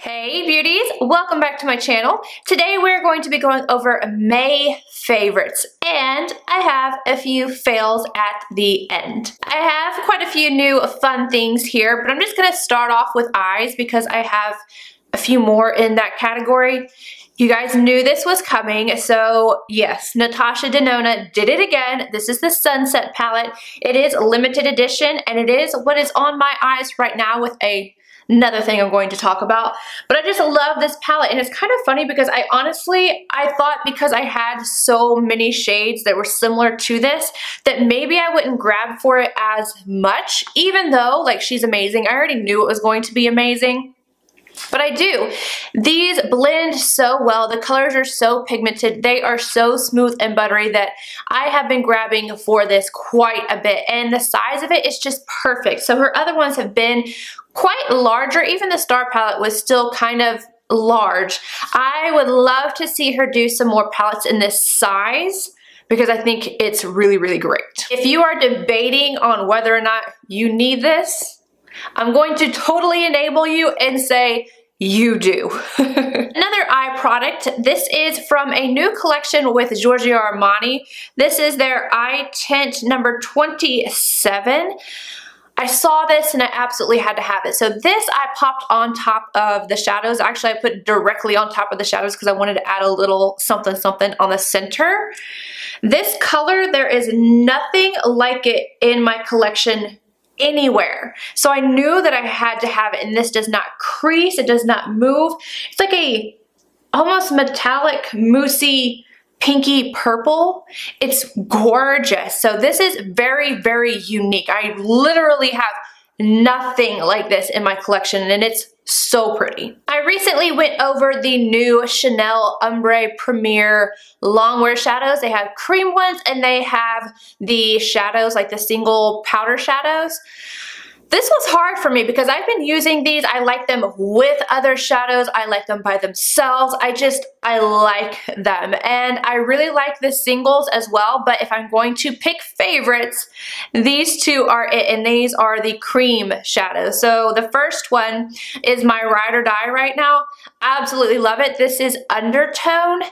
Hey beauties, welcome back to my channel. Today we're going to be going over May favorites, and I have a few fails at the end. I have quite a few new fun things here, but I'm just going to start off with eyes because I have a few more in that category. You guys knew this was coming, so yes, Natasha Denona did it again. This is the Sunset palette. It is limited edition, and it is what is on my eyes right now with another thing I'm going to talk about. But I just love this palette, and it's kind of funny because I thought because I had so many shades that were similar to this that maybe I wouldn't grab for it as much, even though like she's amazing. I already knew it was going to be amazing. But I do. These blend so well. The colors are so pigmented. They are so smooth and buttery that I have been grabbing for this quite a bit. And the size of it is just perfect. So her other ones have been quite larger. Even the Star palette was still kind of large. I would love to see her do some more palettes in this size, because I think it's really, really great. If you are debating on whether or not you need this, I'm going to totally enable you and say you do. Another eye product. This is from a new collection with Giorgio Armani. This is their eye tint number 27. I saw this and I absolutely had to have it. So this I popped on top of the shadows. Actually, I put it directly on top of the shadows because I wanted to add a little something something on the center. This color, there is nothing like it in my collection anywhere. So I knew that I had to have it, and this does not crease, it does not move. It's like a almost metallic, moussey, pinky purple. It's gorgeous. So this is very, very unique. I literally have nothing like this in my collection, and it's so pretty. I recently went over the new Chanel Ombre Premier longwear shadows. They have cream ones and they have the shadows, like the single powder shadows. This was hard for me because I've been using these. I like them with other shadows. I like them by themselves. I like them. And I really like the singles as well. But if I'm going to pick favorites, these two are it. And these are the cream shadows. So the first one is my ride or die right now. Absolutely love it. This is Undertone.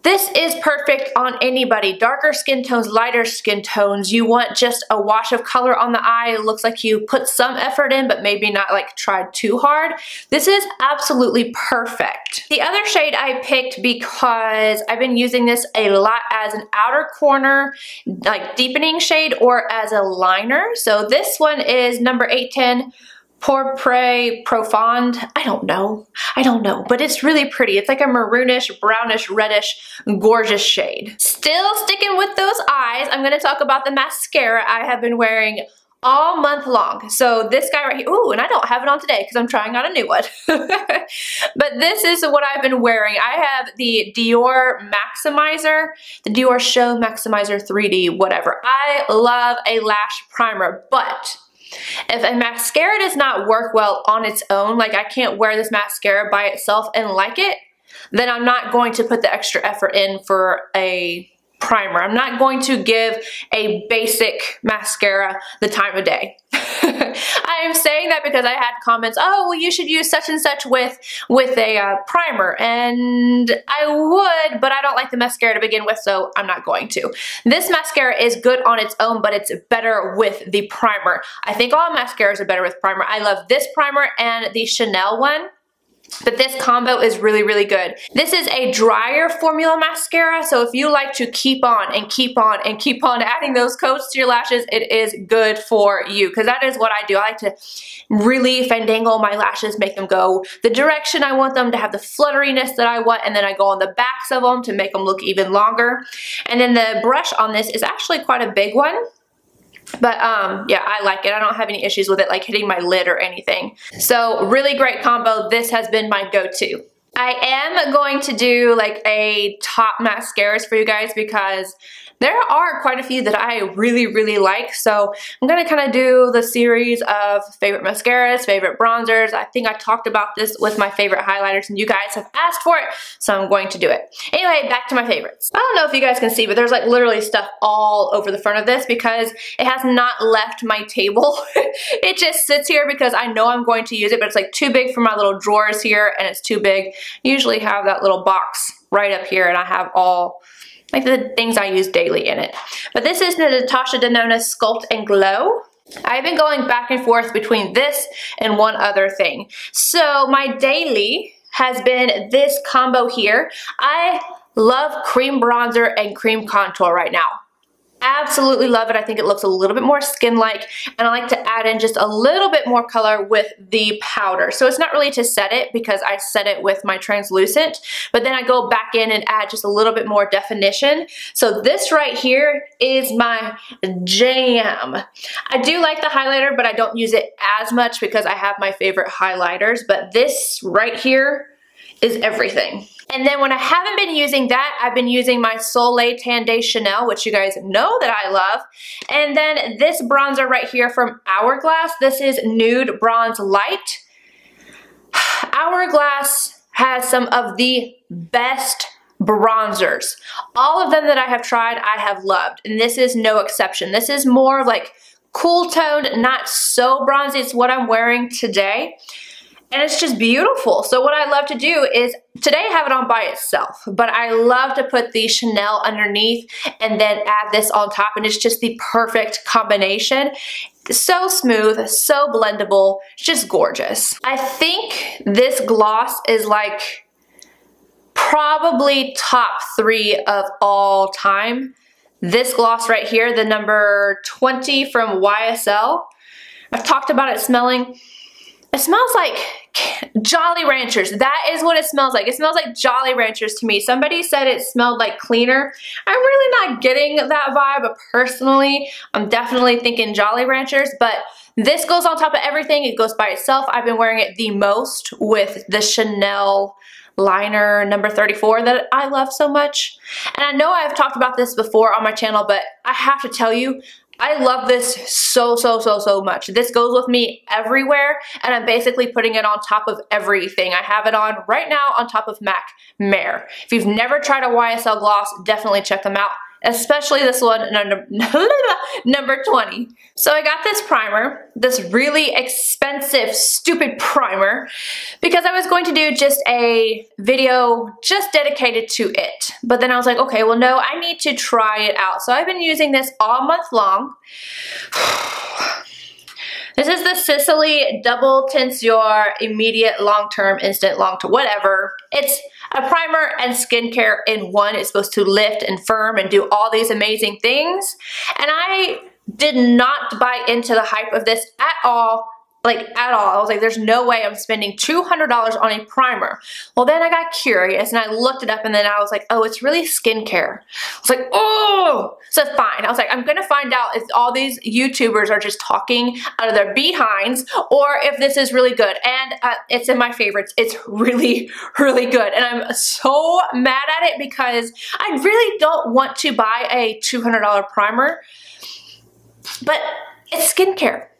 This is perfect on anybody. Darker skin tones, lighter skin tones. You want just a wash of color on the eye. It looks like you put some effort in, but maybe not like tried too hard. This is absolutely perfect. The other shade I picked because I've been using this a lot as an outer corner, like deepening shade, or as a liner. So this one is number 810. Pourpre Profonde. I don't know, but it's really pretty. It's like a maroonish, brownish, reddish, gorgeous shade. Still sticking with those eyes, I'm gonna talk about the mascara I have been wearing all month long. So this guy right here, ooh, and I don't have it on today because I'm trying out a new one. But this is what I've been wearing. I have the Dior Maximizer, the Dior Show Maximizer 3D, whatever. I love a lash primer, but if a mascara does not work well on its own, like I can't wear this mascara by itself and like it, then I'm not going to put the extra effort in for a primer. I'm not going to give a basic mascara the time of day. I am saying that because I had comments, oh, well, you should use such and such with a primer, and I would, but I don't like the mascara to begin with, so I'm not going to. This mascara is good on its own, but it's better with the primer. I think all mascaras are better with primer. I love this primer and the Chanel one. But this combo is really, really good. This is a drier formula mascara, so if you like to keep on and keep on and keep on adding those coats to your lashes, it is good for you, because that is what I do. I like to really fandangle my lashes, make them go the direction I want them to, have the flutteriness that I want, and then I go on the backs of them to make them look even longer. And then the brush on this is actually quite a big one. But yeah, I like it. I don't have any issues with it like hitting my lid or anything. So really great combo. This has been my go-to. I am going to do like a top mascaras for you guys because there are quite a few that I really like. So I'm going to kind of do the series of favorite mascaras, favorite bronzers. I think I talked about this with my favorite highlighters and you guys have asked for it, so I'm going to do it. Anyway, back to my favorites. I don't know if you guys can see, but there's like literally stuff all over the front of this because it has not left my table. It just sits here because I know I'm going to use it, but it's like too big for my little drawers here and it's too big. I usually have that little box right up here and I have all like the things I use daily in it. But this is the Natasha Denona Sculpt and Glow. I've been going back and forth between this and one other thing. So my daily has been this combo here. I love cream bronzer and cream contour right now. Absolutely love it. I think it looks a little bit more skin-like, and I like to add in just a little bit more color with the powder. So it's not really to set it because I set it with my translucent, but then I go back in and add just a little bit more definition. So this right here is my jam. I do like the highlighter, but I don't use it as much because I have my favorite highlighters, but this right here is everything. And then when I haven't been using that, I've been using my Soleil Tan de Chanel, which you guys know that I love. And then this bronzer right here from Hourglass. This is Nude Bronze Light. Hourglass has some of the best bronzers. All of them that I have tried, I have loved. And this is no exception. This is more like cool toned, not so bronzy. It's what I'm wearing today. And it's just beautiful. So what I love to do is, today I have it on by itself, but I love to put the Chanel underneath and then add this on top, and it's just the perfect combination. So smooth, so blendable, it's just gorgeous. I think this gloss is like probably top 3 of all time. This gloss right here, the number 20 from YSL. I've talked about it smelling. It smells like Jolly Ranchers. That is what it smells like. It smells like Jolly Ranchers to me. Somebody said it smelled like cleaner. I'm really not getting that vibe, but personally, I'm definitely thinking Jolly Ranchers, but this goes on top of everything. It goes by itself. I've been wearing it the most with the Chanel liner number 34 that I love so much. And I know I've talked about this before on my channel, but I have to tell you, I love this so much. This goes with me everywhere, and I'm basically putting it on top of everything. I have it on right now on top of MAC Mehr. If you've never tried a YSL gloss, definitely check them out, especially this one, number 20. So I got this primer, this really expensive, stupid primer, because I was going to do just a video just dedicated to it. But then I was like, okay, well no, I need to try it out. So I've been using this all month long. This is the Sicily Double Tints Your Immediate Long-Term Instant Long-Term whatever. It's a primer and skincare in one. It's supposed to lift and firm and do all these amazing things. And I did not buy into the hype of this at all. Like at all. I was like, there's no way I'm spending $200 on a primer. Well, then I got curious and I looked it up, and then I was like, oh, it's really skincare. I was like, oh, so fine. I was like, I'm gonna find out if all these YouTubers are just talking out of their behinds or if this is really good. And it's in my favorites. It's really good. And I'm so mad at it because I really don't want to buy a $200 primer, but it's skincare.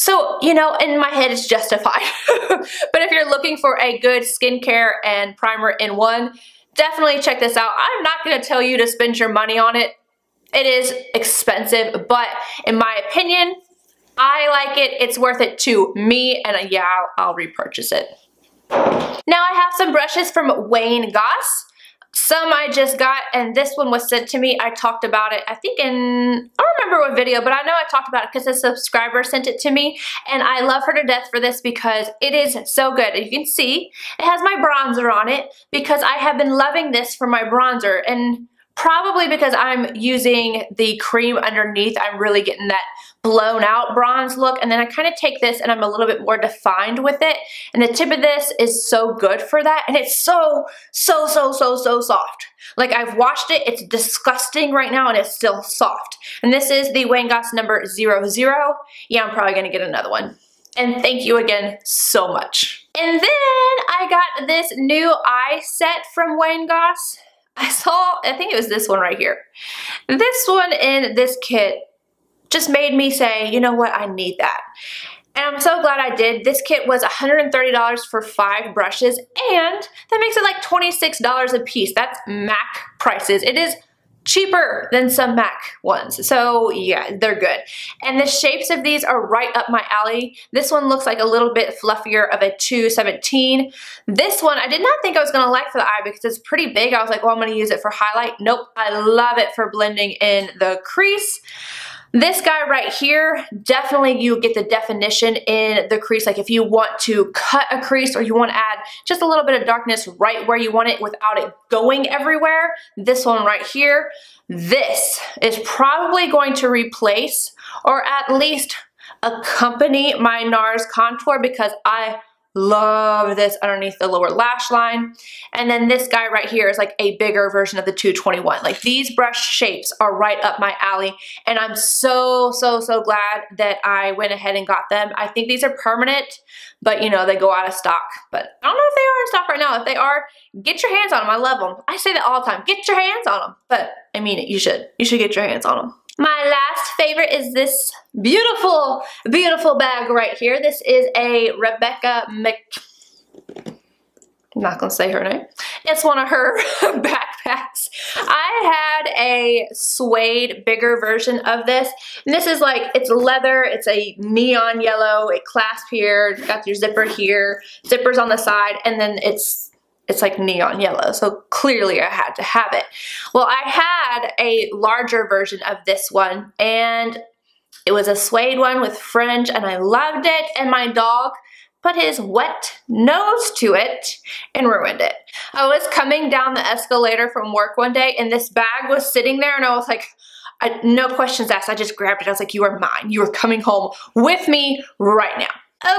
So, you know, in my head it's justified. But if you're looking for a good skincare and primer in one, definitely check this out. I'm not going to tell you to spend your money on it. It is expensive, but in my opinion, I like it. It's worth it to me, and yeah, I'll repurchase it. Now I have some brushes from Wayne Goss. Some I just got, and this one was sent to me. I talked about it, I think in, I don't remember what video, but I know I talked about it because a subscriber sent it to me, and I love her to death for this because it is so good. You can see it has my bronzer on it because I have been loving this for my bronzer, and probably because I'm using the cream underneath, I'm really getting that blown out bronze look. And then I kind of take this and I'm a little bit more defined with it. And the tip of this is so good for that. And it's so soft. Like, I've washed it, it's disgusting right now, and it's still soft. And this is the Wayne Goss number 00. Yeah, I'm probably gonna get another one. And thank you again so much. And then I got got this new eye set from Goss. I think it was this one right here. This one in this kit just made me say, you know what, I need that. And I'm so glad I did. This kit was $130 for 5 brushes, and that makes it like $26 a piece. That's MAC prices. It is cheaper than some MAC ones. So yeah, they're good. And the shapes of these are right up my alley. This one looks like a little bit fluffier of a 217. This one, I did not think I was gonna like for the eye because it's pretty big. I was like, well, I'm gonna use it for highlight. Nope, I love it for blending in the crease. This guy right here, definitely you get the definition in the crease. Like if you want to cut a crease or you want to add just a little bit of darkness right where you want it without it going everywhere, this one right here, this is probably going to replace or at least accompany my NARS contour because I love this underneath the lower lash line. And then this guy right here is like a bigger version of the 221. Like these brush shapes are right up my alley, and I'm so glad that I went ahead and got them. I think these are permanent, but you know, they go out of stock. But I don't know if they are in stock right now. If they are, get your hands on them. I love them. I say that all the time. Get your hands on them. But I mean it, you should. You should get your hands on them. My last favorite is this beautiful, beautiful bag right here. This is a Rebecca I'm not gonna say her name. It's one of her backpacks. I had a suede bigger version of this. And this is like, it's leather, it's a neon yellow, a clasp here, got your zipper here, zippers on the side, and then it's like neon yellow, so clearly I had to have it. Well, I had a larger version of this one, and it was a suede one with fringe, and I loved it, and my dog put his wet nose to it and ruined it. I was coming down the escalator from work one day, and this bag was sitting there, and I was like, no questions asked, I just grabbed it. I was like, you are mine. You are coming home with me right now.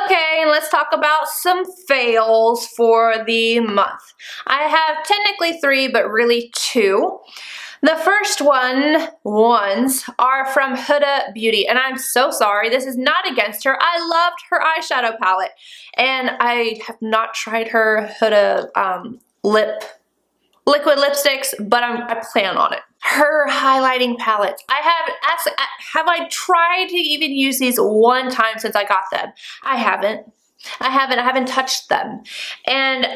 Okay, and let's talk about some fails for the month. I have technically 3, but really 2. The first ones are from Huda Beauty, and I'm so sorry. This is not against her. I loved her eyeshadow palette, and I have not tried her Huda liquid lipsticks, but I plan on it. Her highlighting palettes. Have I tried to even use these one time since I got them? I haven't touched them. And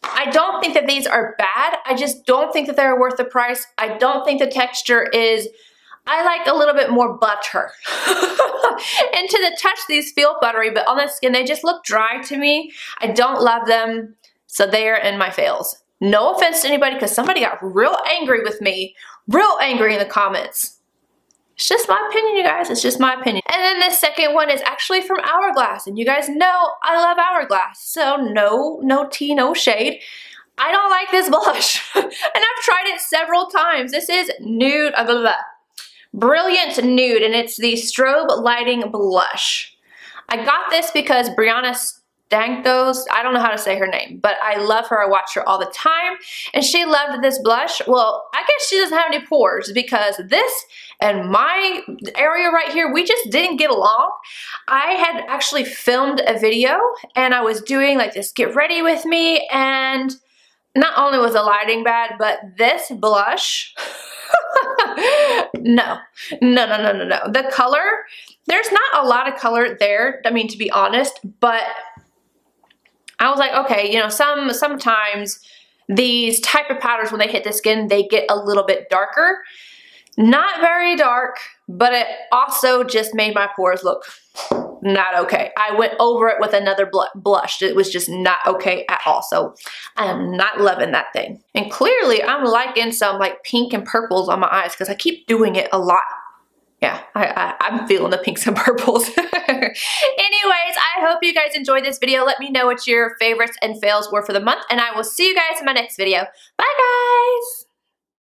I don't think that these are bad. I just don't think that they're worth the price. I don't think the texture is, I like a little bit more butter. And to the touch, these feel buttery, but on the skin, they just look dry to me. I don't love them, so they are in my fails. No offense to anybody, because somebody got real angry with me, real angry in the comments. It's just my opinion, you guys. It's just my opinion. And then the second one is actually from Hourglass, and you guys know I love Hourglass, so no tea, no shade. I don't like this blush, and I've tried it several times. This is nude, brilliant nude, and it's the strobe lighting blush. I got this because Brianna Stankos, I don't know how to say her name, but I love her. I watch her all the time, and she loved this blush. Well, I guess she doesn't have any pores because this and my area right here, we just didn't get along. I had actually filmed a video, and I was doing like this get ready with me, and not only was the lighting bad, but this blush, no. The color, there's not a lot of color there, I mean, to be honest, but I was like, okay, you know, sometimes these type of powders, when they hit the skin, they get a little bit darker. Not very dark, but it also just made my pores look not okay. I went over it with another blush. It was just not okay at all. So I am not loving that thing. And clearly I'm liking some like pink and purples on my eyes because I keep doing it a lot. Yeah, I'm feeling the pinks and purples. Anyways, I hope you guys enjoyed this video. Let me know what your favorites and fails were for the month, and I will see you guys in my next video. Bye, guys!